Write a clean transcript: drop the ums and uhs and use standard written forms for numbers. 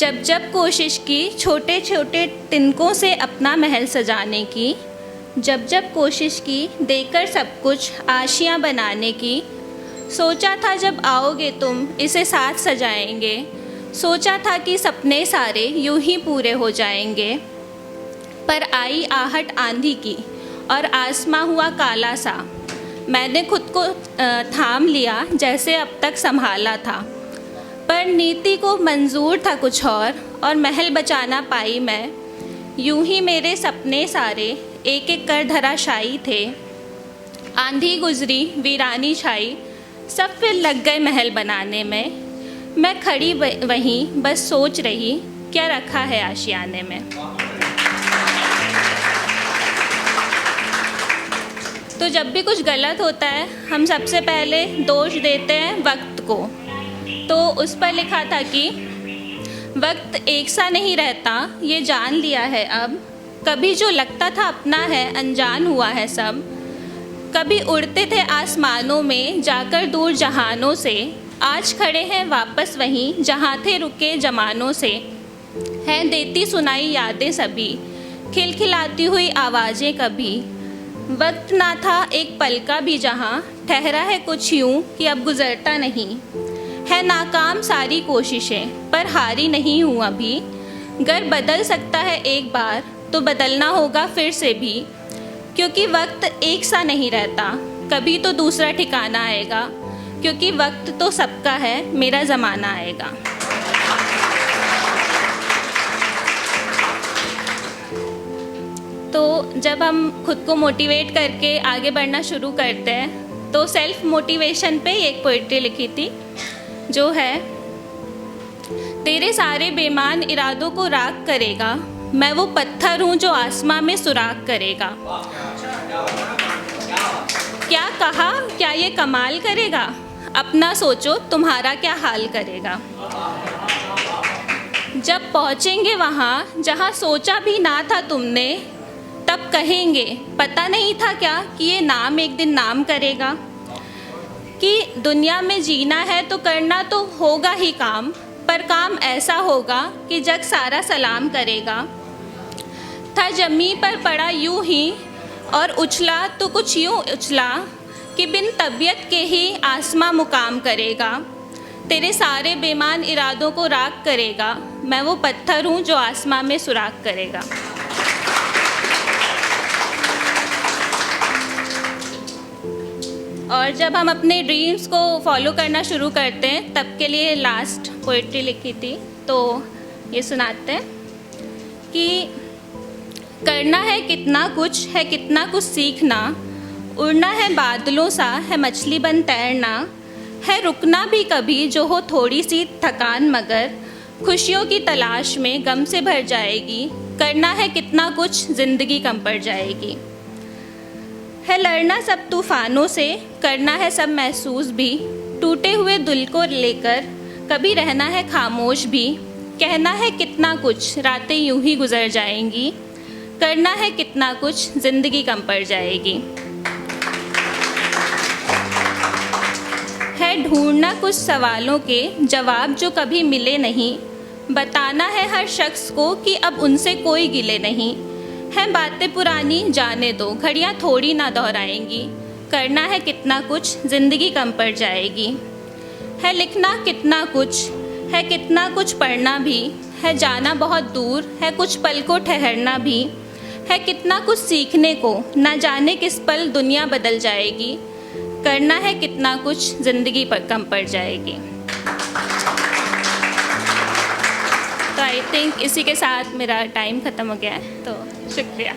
जब जब कोशिश की छोटे छोटे तिनकों से अपना महल सजाने की, जब जब कोशिश की देकर सब कुछ आशियाँ बनाने की। सोचा था जब आओगे तुम इसे साथ सजाएंगे, सोचा था कि सपने सारे यूं ही पूरे हो जाएंगे। पर आई आहट आंधी की और आसमां हुआ काला सा, मैंने खुद को थाम लिया जैसे अब तक संभाला था। पर नीति को मंजूर था कुछ और महल बचाना पाई मैं। यूं ही मेरे सपने सारे एक एक कर धराशायी थे। आंधी गुजरी वीरानी छाई, सब फिर लग गए महल बनाने में। मैं खड़ी वहीं बस सोच रही, क्या रखा है आशियाने में। तो जब भी कुछ गलत होता है हम सबसे पहले दोष देते हैं वक्त को। तो उस पर लिखा था कि वक्त एक सा नहीं रहता, ये जान लिया है अब। कभी जो लगता था अपना है अनजान हुआ है सब। कभी उड़ते थे आसमानों में जाकर दूर जहानों से, आज खड़े हैं वापस वहीं जहाँ थे रुके जमानों से। हैं देती सुनाई यादें सभी, खिलखिलाती हुई आवाज़ें कभी। वक्त ना था एक पल का भी जहाँ, ठहरा है कुछ यूँ कि अब गुज़रता नहीं। है नाकाम सारी कोशिशें पर हारी नहीं हूँ अभी। गर बदल सकता है एक बार तो बदलना होगा फिर से भी। क्योंकि वक्त एक सा नहीं रहता, कभी तो दूसरा ठिकाना आएगा। क्योंकि वक्त तो सबका है, मेरा ज़माना आएगा। तो जब हम खुद को मोटिवेट करके आगे बढ़ना शुरू करते हैं तो सेल्फ मोटिवेशन पे एक पोइट्री लिखी थी जो है, तेरे सारे बेईमान इरादों को राख करेगा, मैं वो पत्थर हूँ जो आसमां में सुराख करेगा। क्या कहा, क्या ये कमाल करेगा, अपना सोचो तुम्हारा क्या हाल करेगा। जब पहुँचेंगे वहाँ जहाँ सोचा भी ना था तुमने, तब कहेंगे पता नहीं था क्या कि ये नाम एक दिन नाम करेगा। कि दुनिया में जीना है तो करना तो होगा ही काम, पर काम ऐसा होगा कि जग सारा सलाम करेगा। था जमी पर पड़ा यूं ही और उछला तो कुछ यूं उछला कि बिन तबीयत के ही आसमां मुकाम करेगा। तेरे सारे बेईमान इरादों को राख करेगा, मैं वो पत्थर हूँ जो आसमां में सुराख करेगा। और जब हम अपने ड्रीम्स को फॉलो करना शुरू करते हैं तब के लिए लास्ट पोइट्री लिखी थी, तो ये सुनाते हैं कि करना है कितना कुछ सीखना। उड़ना है बादलों सा, है मछली बन तैरना। है रुकना भी कभी जो हो थोड़ी सी थकान, मगर खुशियों की तलाश में गम से भर जाएगी। करना है कितना कुछ, ज़िंदगी कम पड़ जाएगी। है लड़ना सब तूफ़ानों से, करना है सब महसूस भी। टूटे हुए दिल को लेकर कभी रहना है खामोश भी। कहना है कितना कुछ, रातें यूं ही गुजर जाएंगी। करना है कितना कुछ, ज़िंदगी कम पड़ जाएगी। है ढूंढना कुछ सवालों के जवाब जो कभी मिले नहीं। बताना है हर शख्स को कि अब उनसे कोई गिले नहीं। है बातें पुरानी जाने दो, घड़ियाँ थोड़ी ना दोहराएंगी। करना है कितना कुछ, ज़िंदगी कम पड़ जाएगी। है लिखना कितना कुछ पढ़ना भी। है जाना बहुत दूर, है कुछ पल को ठहरना भी। है कितना कुछ सीखने को, ना जाने किस पल दुनिया बदल जाएगी। करना है कितना कुछ, ज़िंदगी पर कम पड़ जाएगी। तो आई थिंक इसी के साथ मेरा टाइम ख़त्म हो गया है, तो शुक्रिया।